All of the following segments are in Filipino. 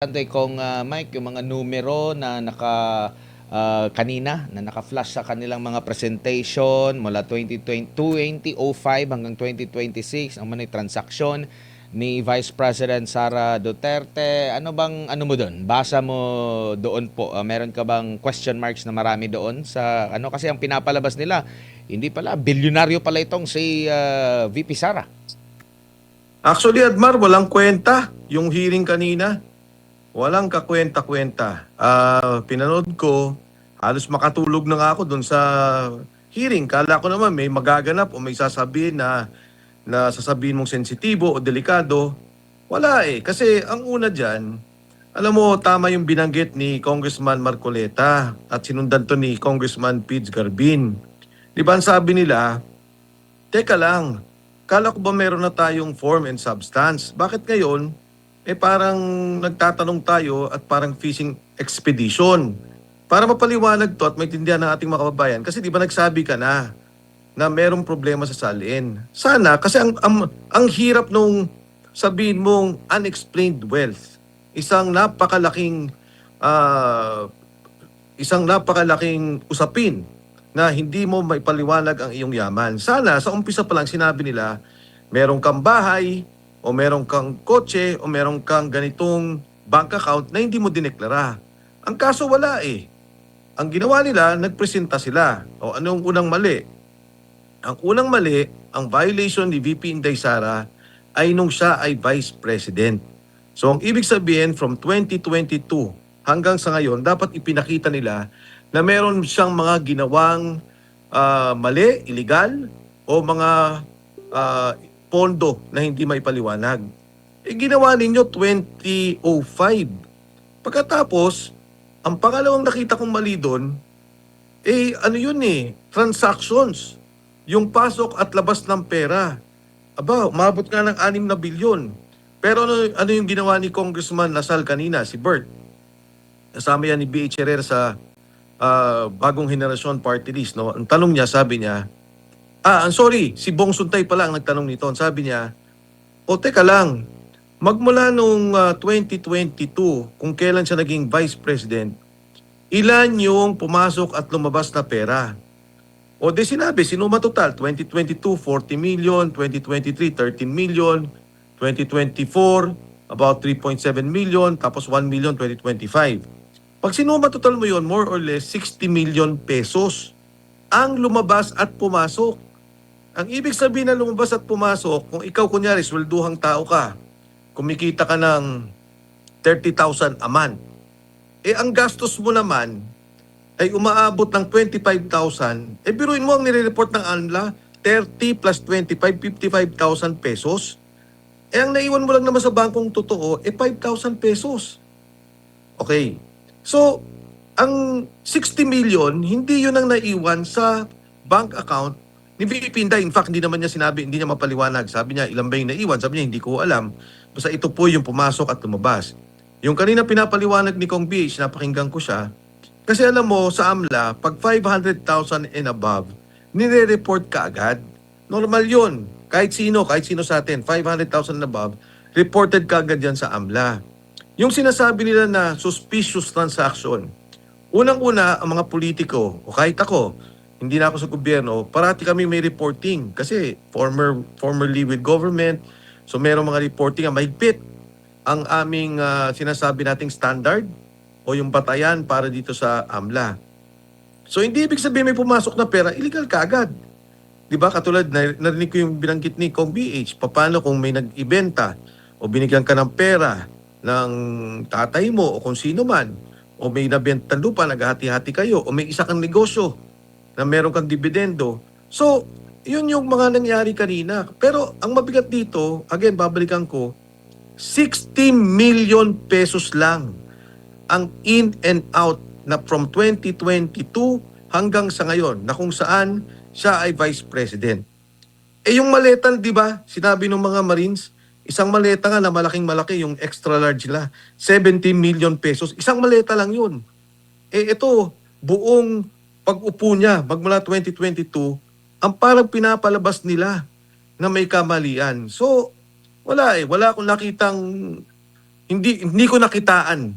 Antay kong Mike, yung mga numero na kanina na naka-flash sa kanilang mga presentation mula 2005 hanggang 2026 ang mga transaksyon ni Vice President Sara Duterte. Ano mo doon? Basa mo doon po. Meron ka bang question marks na marami doon sa kasi ang pinapalabas nila hindi pala bilyonaryo pala itong si VP Sara. Actually, Admar, walang kwenta yung hearing kanina. Walang kakwenta-kwenta. Pinanood ko, halos makatulog na nga ako doon sa hearing. Kala ko naman may magaganap o may sasabihin na sasabihin mong sensitibo o delikado. Wala eh. Kasi ang una dyan, alam mo, tama yung binanggit ni Congressman Marcoleta at sinundan to ni Congressman Pids Garbin. Di ba ang sabi nila, teka lang, kala ko ba meron na tayong form and substance? Bakit ngayon, parang nagtatanong tayo at parang fishing expedition? Para mapaliwanag to at maintindihan ng ating mga kababayan, kasi di ba nagsabi ka na merong problema sa salin? Sana, kasi ang hirap nung sabihin mong unexplained wealth. Isang napakalaking ah, usapin na hindi mo maipaliwanag ang iyong yaman. Sana sa umpisa pa lang sinabi nila, meron kang bahay, o meron kang kotse, o meron kang ganitong bank account na hindi mo dineklara. Ang kaso wala eh. Ang ginawa nila, nagpresenta sila. O anong unang mali? Ang unang mali, ang violation ni VP Inday Sara ay nung siya ay Vice President. So ang ibig sabihin, from 2022 hanggang sa ngayon, dapat ipinakita nila na meron siyang mga ginawang mali, illegal, o mga pondo na hindi maipaliwanag. Ginawa ninyo 2005. Pagkatapos, ang pangalawang nakita kong mali doon, transactions. Yung pasok at labas ng pera. Aba, umabot nga ng 6 na bilyon. Pero ano yung ginawa ni Congressman Lasal kanina, si Bert? Kasama yan ni B.H. Herrera sa Bagong Henerasyon Party List. No? Ang tanong niya, sabi niya, si Bong Suntay pala ang nagtanong nito. Sabi niya, teka lang, magmula nung 2022, kung kailan siya naging Vice President, ilan yung pumasok at lumabas na pera? Sinabi, sinuma total, 2022, 40 million, 2023, 13 million, 2024, about 3.7 million, tapos 1 million 2025. Pag sinuma total mo yon, more or less 60 million pesos ang lumabas at pumasok. Ang ibig sabihin na lumabas at pumasok, kung ikaw kunyari, swelduhang tao ka, kumikita ka ng 30,000 a month, ang gastos mo naman ay umaabot ng 25,000, biruin mo ang nire-report ng ANLA, 30 plus 25, 55,000 pesos. Ang naiwan mo lang naman sa bangkong totoo, 5,000 pesos. Okay. So, ang 60 million, hindi yun ang naiwan sa bank account ni VP Inday. In fact, hindi naman niya sinabi, hindi niya mapaliwanag. Sabi niya, ilan ba yung naiwan? Sabi niya, hindi ko alam. Basta ito po yung pumasok at lumabas. Yung kanina pinapaliwanag ni Kong BH, napakinggan ko siya. Kasi alam mo, sa AMLA, pag 500,000 and above, nire-report ka agad. Normal yun. Kahit sino sa atin, 500,000 and above, reported ka agad yan sa AMLA. Yung sinasabi nila na suspicious transaction, unang-una, ang mga politiko, o kahit ako, hindi na ako sa gobyerno, parati kami may reporting. Kasi formerly with government, so merong mga reporting na mahigpit ang aming sinasabi nating standard o yung batayan para dito sa AMLA. So hindi ibig sabihin may pumasok na pera, illegal ka agad. Di ba? Katulad, narinig ko yung binanggit ni Kong BH, paano kung may nag-ibenta o binigyan ka ng pera ng tatay mo o kung sino man, o may nabenta lupa, naghati-hati kayo, o may isa kang negosyo na meron kang dividendo. So, yun yung mga nangyari kanina. Pero ang mabigat dito, again, babalikan ko, 60 million pesos lang ang in and out na from 2022 hanggang sa ngayon na kung saan siya ay Vice President. Yung maleta, di ba, sinabi ng mga Marines, isang maleta nga na malaking-malaki, yung extra large nila, 70 million pesos. Isang maleta lang yun. Ito, buong pag-upo niya, magmula 2022, ang parang pinapalabas nila na may kamalian. So, wala akong nakitang hindi ko nakitaan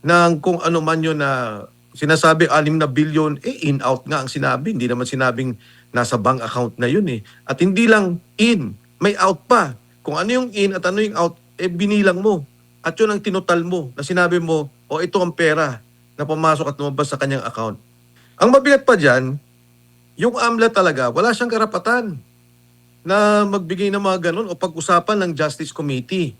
ng kung ano man yun na sinasabi 6 na bilyon, in-out nga ang sinabi. Hindi naman sinabing nasa bank account na yun eh. At hindi lang in, may out pa. Kung ano yung in at ano yung out, binilang mo. At yun ang tinutal mo na sinabi mo, ito ang pera na pumasok at lumabas sa kanyang account. Ang mabigat pa dyan, yung AMLA talaga, wala siyang karapatan na magbigay ng mga ganun o pag-usapan ng Justice Committee.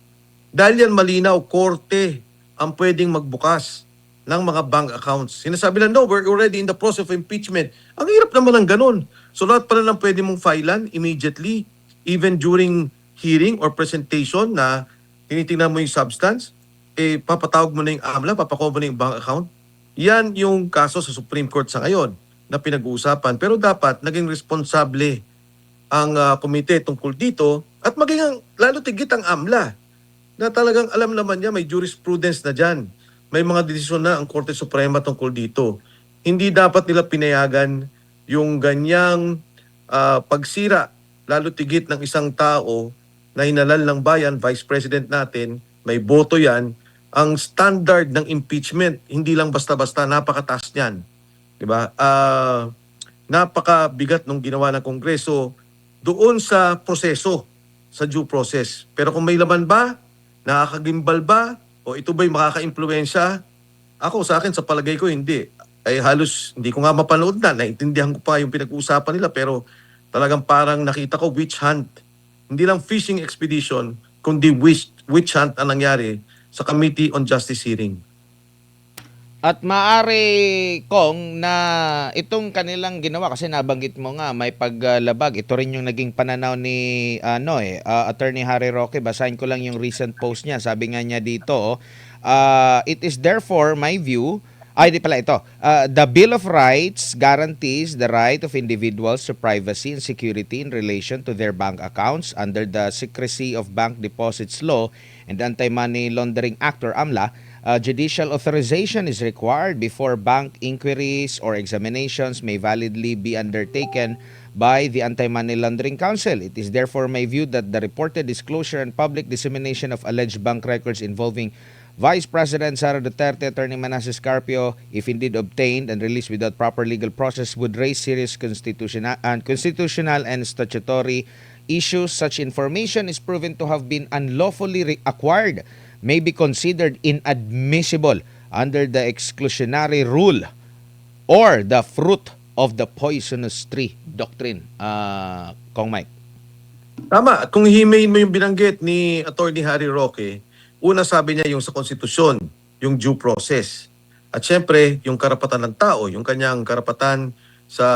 Dahil yan malinaw, korte ang pwedeng magbukas ng mga bank accounts. Sinasabi lang, no, we're already in the process of impeachment. Ang hirap naman ng ganun. So lahat pala lang pwede mong filean immediately, even during hearing or presentation na tinitingnan mo yung substance, papatawag mo na yung AMLA, papakuha mo na yung bank account. Yan yung kaso sa Supreme Court sa ngayon na pinag-uusapan. Pero dapat naging responsable ang komite tungkol dito at maging lalo tigit ang AMLA na talagang alam naman niya may jurisprudence na dyan. May mga desisyon na ang Korte Suprema tungkol dito. Hindi dapat nila pinayagan yung ganyang pagsira, lalo tigit ng isang tao na hinalal ng bayan, Vice President natin, may boto yan. Ang standard ng impeachment, hindi lang basta-basta, napakataas niyan. Diba? Napakabigat nung ginawa ng Kongreso doon sa proseso, sa due process. Pero kung may laman ba, nakakagimbal ba, o ito ba'y makaka-impluensya? Ako, sa akin, sa palagay ko, hindi. Ay halos, hindi ko nga mapanood na. Naintindihan ko pa yung pinag-uusapan nila, pero talagang parang nakita ko witch hunt. Hindi lang fishing expedition, kundi witch hunt ang nangyari sa Committee on Justice hearing. At maaari kong na itong kanilang ginawa kasi nabanggit mo nga may paglabag. Ito rin yung naging pananaw ni Attorney Harry Roque. Basahin ko lang yung recent post niya. Sabi nga niya dito, it is therefore my view, di pala ito. The Bill of Rights guarantees the right of individuals to privacy and security in relation to their bank accounts under the Secrecy of Bank Deposits Law and Anti-Money Laundering Act or AMLA. Judicial authorization is required before bank inquiries or examinations may validly be undertaken by the Anti-Money Laundering Council. It is therefore my view that the reported disclosure and public dissemination of alleged bank records involving Vice President Sara Duterte, Attorney Manasseh Carpio, if indeed obtained and released without proper legal process, would raise serious constitutional and statutory issues. Such information is proven to have been unlawfully acquired may be considered inadmissible under the exclusionary rule or the fruit of the poisonous tree doctrine. Kong Mike. Tama. Kung himayin mo yung binanggit ni Attorney Harry Roque, una sabi niya yung sa konstitusyon, yung due process. At syempre, yung karapatan ng tao, yung kanyang karapatan sa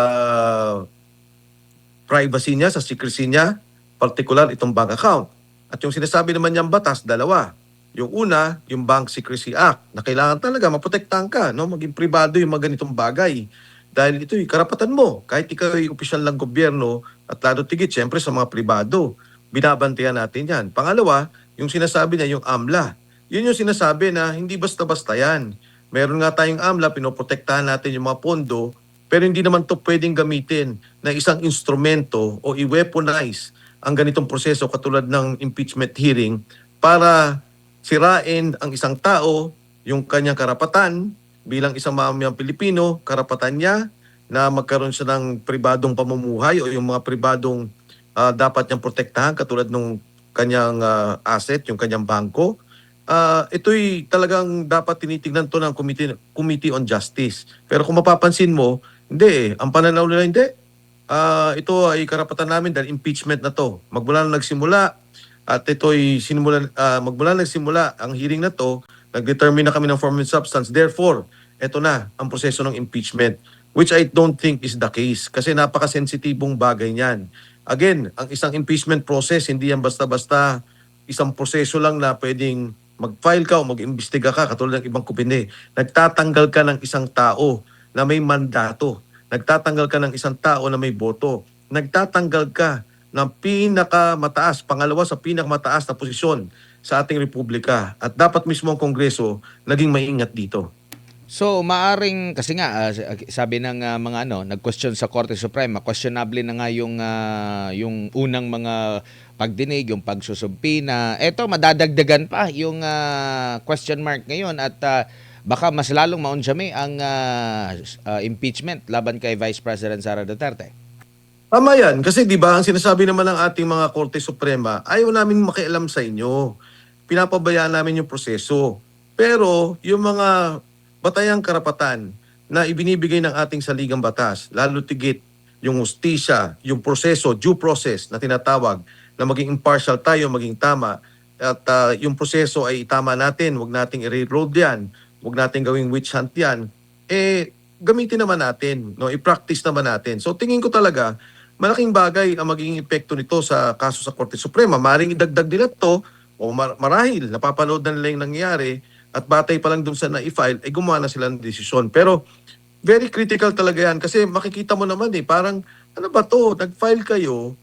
privacy niya, sa secrecy niya, particular itong bank account. At yung sinasabi naman niyang batas, dalawa. Yung una, yung Bank Secrecy Act, na kailangan talaga maprotektahan ka, no? Maging pribado yung mga ganitong bagay. Dahil ito yung karapatan mo. Kahit ikaw ay opisyal ng gobyerno at lalo tigit, syempre sa mga pribado. Binabantayan natin yan. Pangalawa, yung sinasabi niya, yung AMLA. Yun yung sinasabi na hindi basta-basta yan. Meron nga tayong AMLA, pinoprotektahan natin yung mga pondo, pero hindi naman to pwedeng gamitin na isang instrumento o i-weaponize ang ganitong proseso katulad ng impeachment hearing para sirain ang isang tao, yung kanyang karapatan bilang isang mamamayang Pilipino, karapatan niya na magkaroon siya ng pribadong pamumuhay o yung mga pribadong dapat niyang protektahan katulad ng kanyang asset, yung kanyang bangko. Ito'y talagang dapat tinitingnan to ng Committee on Justice. Pero kung mapapansin mo, hindi. Ang pananaw nila hindi. Ito ay karapatan namin dahil impeachment na to. Magmula na nagsimula at ito'y magmula nagsimula ang hearing na to, nag-determine na kami ng form and substance. Therefore, ito na ang proseso ng impeachment, which I don't think is the case kasi napaka-sensitibong bagay niyan. Again, ang isang impeachment process, hindi yan basta-basta isang proseso lang na pwedeng mag-file ka o mag-imbestiga ka katulad ng ibang kupinde. Nagtatanggal ka ng isang tao na may mandato. Nagtatanggal ka ng isang tao na may boto. Nagtatanggal ka ng pinakamataas, pangalawa sa pinakamataas na posisyon sa ating republika. At dapat mismo ang Kongreso naging maingat dito. So, maaring kasi nga sabi ng mga nag-question sa Korte Suprema, questionable na nga yung unang mga pagdinig, yung pagsusumpina. Eto madadagdagan pa yung question mark ngayon at baka mas lalong maunsyami ang impeachment laban kay Vice President Sara Duterte. Tama yan. Kasi di ba ang sinasabi naman ng ating mga Korte Suprema, ayaw namin makialam sa inyo. Pinapabayaan namin yung proseso. Pero yung mga batayang karapatan na ibinibigay ng ating saligang batas, lalo tigit yung hustisya, yung proseso, due process na tinatawag, na maging impartial tayo, maging tama, at yung proseso ay tama natin, wag nating i-railroad yan, wag nating gawing witch hunt yan, gamitin naman natin, no? I-practice naman natin. So tingin ko talaga, malaking bagay ang magiging epekto nito sa kaso sa Korte Suprema. Maring idagdag nila to o marahil napapanood na nila yung nangyayari at batay pa lang dun sa na-file, ay gumawa na sila ng desisyon. Pero very critical talaga yan kasi makikita mo naman parang ano ba to, nag-file kayo,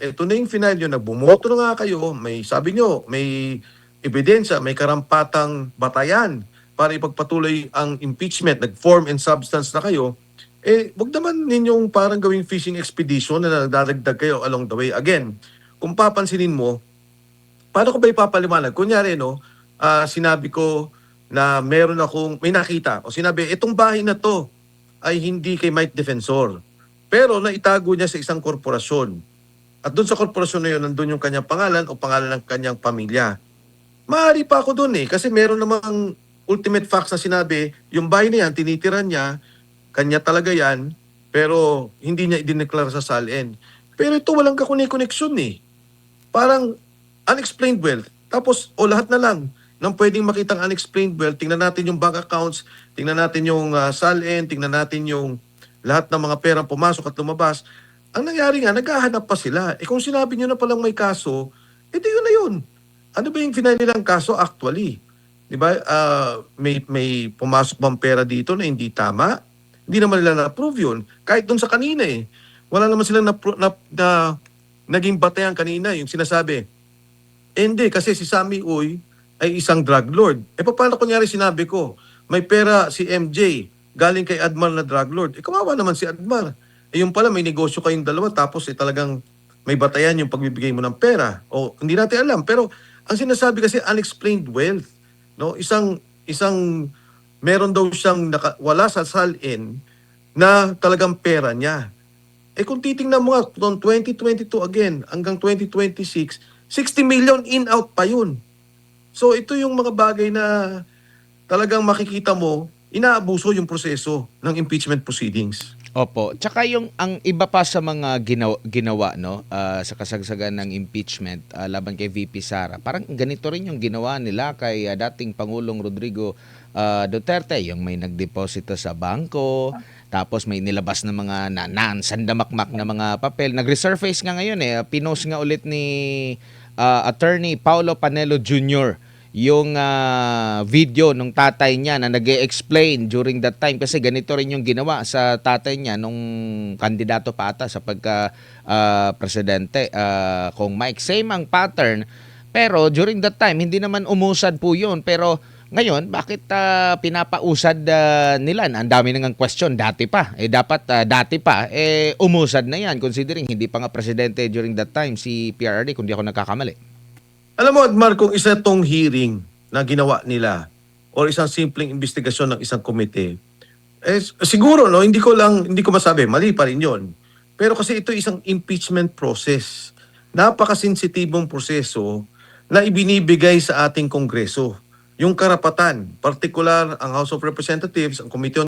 ito na yung final nyo, nagbumoto na nga kayo, may sabi nyo, may ebidensya, may karampatang batayan para ipagpatuloy ang impeachment, nag-form and substance na kayo, wag naman ninyong parang gawing fishing expedition na nagdadagdag kayo along the way. Again, kung papansinin mo, paano ko ba ipapaliwanag? Kunyari, sinabi ko na may nakita, o sinabi, itong bahay na to ay hindi kay Mike Defensor. Pero naitago niya sa isang korporasyon. At doon sa korporasyon na yun, nandun yung kanyang pangalan o pangalan ng kanyang pamilya. Maaari pa ako doon kasi meron namang ultimate facts na sinabi, yung bahay na yan, tinitiran niya, kanya talaga yan, pero hindi niya idineklara sa SALN. Pero ito walang kakoneksyon Parang unexplained wealth. Tapos, lahat na lang ng pwedeng makitang unexplained wealth, tingnan natin yung bank accounts, tingnan natin yung SALN, tingnan natin yung lahat ng mga perang pumasok at lumabas. Ang nangyari nga, naghahanap pa sila. Kung sinabi nyo na palang may kaso, di yun na yun. Ano ba yung final nilang kaso actually? Di ba? May pumasok bang pera dito na hindi tama? Hindi naman nila na-approve yun. Kahit dun sa kanina wala naman silang naging batayan kanina, yung sinasabi. Hindi, kasi si Sammy Uy ay isang drug lord. Paano kunyari sinabi ko, may pera si MJ, galing kay Admar na drug lord. Kawawa naman si Admar. Yung pala, may negosyo kayong dalawa, tapos talagang may batayan yung pagbibigay mo ng pera. O hindi natin alam. Pero ang sinasabi kasi unexplained wealth. No? Isang meron daw siyang wala sa SALN na talagang pera niya. Kung titingnan mo nga, noong 2022 again, hanggang 2026, 60 million in-out pa yun. So ito yung mga bagay na talagang makikita mo, inaabuso yung proseso ng impeachment proceedings. Opo. Tsaka ang iba pa sa mga ginawa sa kasagsagan ng impeachment laban kay VP Sara. Parang ganito rin yung ginawa nila kay dating Pangulong Rodrigo Duterte, yung may nagdeposito sa bangko, tapos may nilabas na mga sandamakmak na mga papel. Nag-resurface nga ngayon pinost nga ulit ni Attorney Paulo Panelo Jr. yung video ng tatay niya na nag-e-explain during that time kasi ganito rin yung ginawa sa tatay niya nung kandidato pa ata sa pagka presidente kung Mike. Same ang pattern pero during that time hindi naman umusad po yun pero ngayon bakit pinapausad nila? Ang dami nang question dati pa. Dapat dati pa umusad na yan considering hindi pa nga presidente during that time si PRRD kung di ako nagkakamali. Alam mo, Admar, kung isa tong hearing na ginawa nila or isang simpleng investigasyon ng isang komite, siguro, hindi ko masabi, mali pa rin yun. Pero kasi ito isang impeachment process. Napakasensitibong proseso na ibinibigay sa ating Kongreso. Yung karapatan, particular ang House of Representatives, ang Committee on